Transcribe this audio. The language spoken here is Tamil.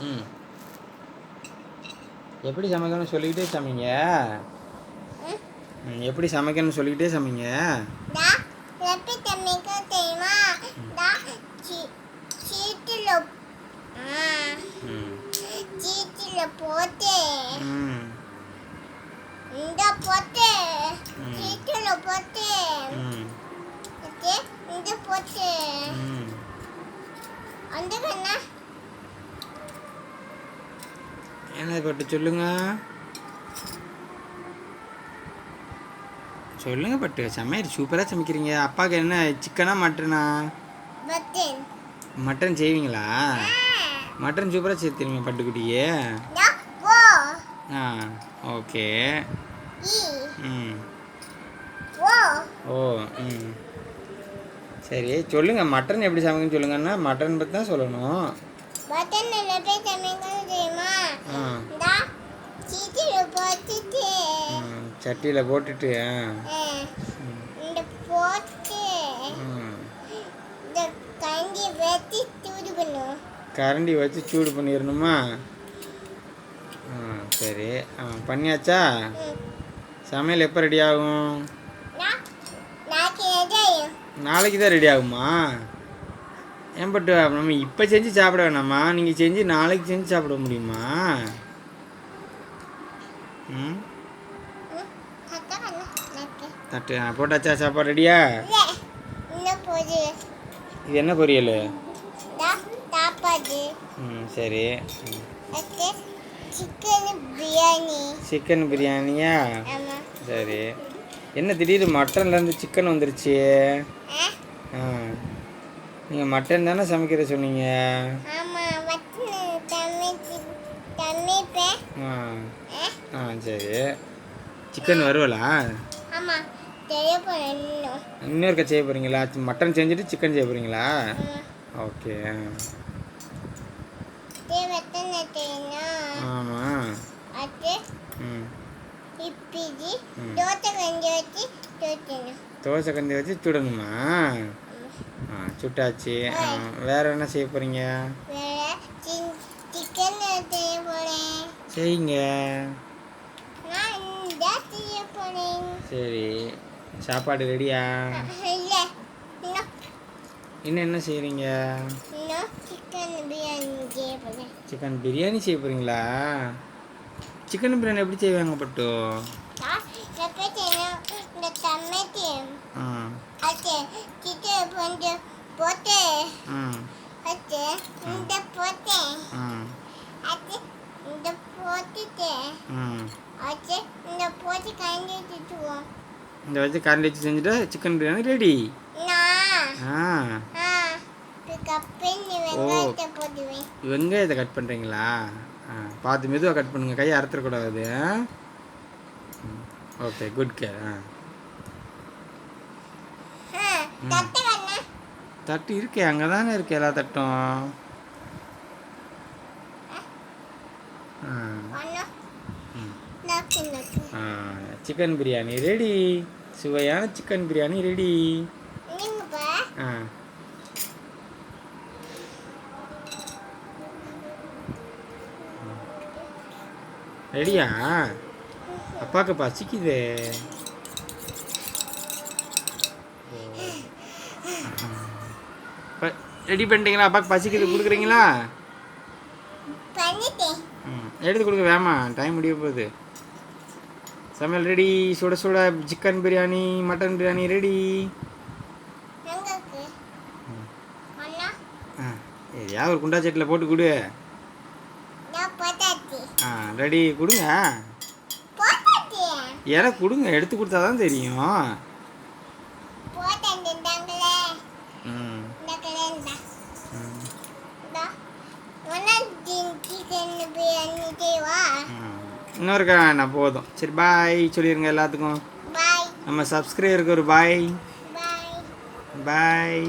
ம். எப்படி சமைக்கணும்னு சொல்லிக்கிட்டே சமைங்க. எப்படி சமைக்கணும்னு சொல்லிக்கிட்டே சமைங்க. எப்படி சமைக்க தெரியுமா? சீட்டில் போட்டு இந்த போட்டு சீட்டில் போட்டு இந்த போட்டு அந்த என்ன பட்டு சொல்லுங்க சொல்லுங்க பட்டு. சமையல் சூப்பராக சமைக்கிறீங்க. அப்பாவுக்கு என்ன சிக்கனா மட்டனா? மட்டன் செய்வீங்களா? மட்டன் சூப்பராக செய்ய தெரியுங்க பட்டுக்குட்டியே. ஆ ஓகே. ம் ஓ ம் சரி சொல்லுங்கள். மட்டன் எப்படி சமைக்கணும்னு சொல்லுங்கன்னா மட்டன் பற்றி தான் சொல்லணும். சட்டியில் போட்டுட்டு கரண்டி வச்சு சூடு பண்ணிடணுமா? சரி பண்ணியாச்சா? சமையல் எப்போ ரெடி ஆகும்? நாளைக்கு தான் ரெடி ஆகுமா? ஏன் பட்டு நம்ம இப்போ செஞ்சு சாப்பிட வேணாமா? நீங்கள் செஞ்சு நாளைக்கு செஞ்சு சாப்பிட முடியுமா? ம் தட்டு போட்டாச்சா? சாப்பாடு ரெடியா? இது என்ன பொரியல்? சரி. சிக்கன் பிரியாணியா? சரி. என்ன திடீர்னு மட்டன்லேருந்து சிக்கன் வந்துருச்சு? நீங்கள் மட்டன் தானே சமைக்கிற சொன்னீங்க. சரி. சிக்கன் வருவலா? இன்னொருக்கா செய்ய போகிறீங்களா? மட்டன் செஞ்சுட்டு சிக்கன் செய்ய போகிறீங்களா? ஓகே. ஆமாம். தோசை கஞ்சி வச்சு சுடணுமா? சுட்டாச்சு. வேற என்ன செய்ய போகிறீங்க? செய்யுங்க. சரி. சாப்பாடு ரெடியா? இன்னும் என்ன செய்கிறீங்க? சிக்கன் பிரியாணி செய்ய போகிறீங்களா? சிக்கன் பிரியாணி எப்படி செய்வாங்க பட்டு? இந்த வச்சு கரண்டி வச்சு செஞ்சுட்டா சிக்கன் பிரியாணி ரெடி. வெங்காயத்தை கட் பண்ணுறீங்களா? பார்த்து மெதுவாக கட் பண்ணுங்கள். கையை அறுத்துடக்கூடாது. Okay good care. தட்டு இருக்கே, அங்கே தானே இருக்கு எல்லா தட்டும். Chicken biryani ready. சுவையான சிக்கன் பிரியாணி ரெடி. ரெடியா? அப்பாவுக்கு பசிக்குது. ரெடி பண்ணிட்டீங்களா? அப்பாவுக்கு பசிக்குது, கொடுக்குறீங்களா? எடுத்து கொடுக்க வேமா, டைம் முடிய போகுது. சமையல் ரெடி. சுட சுட chicken biryani mutton biryani ready. ஏதாவது ஒரு குண்டா சட்டியில் போட்டு கொடு. ரெடி கொடுங்க. எனக்கு கொடுங்க, எடுத்து கொடுத்தா தான் தெரியும். இன்னொருக்கா வேணாம், போதும். சரி பாய் சொல்லிடுங்க எல்லாத்துக்கும். நம்ம சப்ஸ்கிரைபருக்கு ஒரு பாய். பாய்.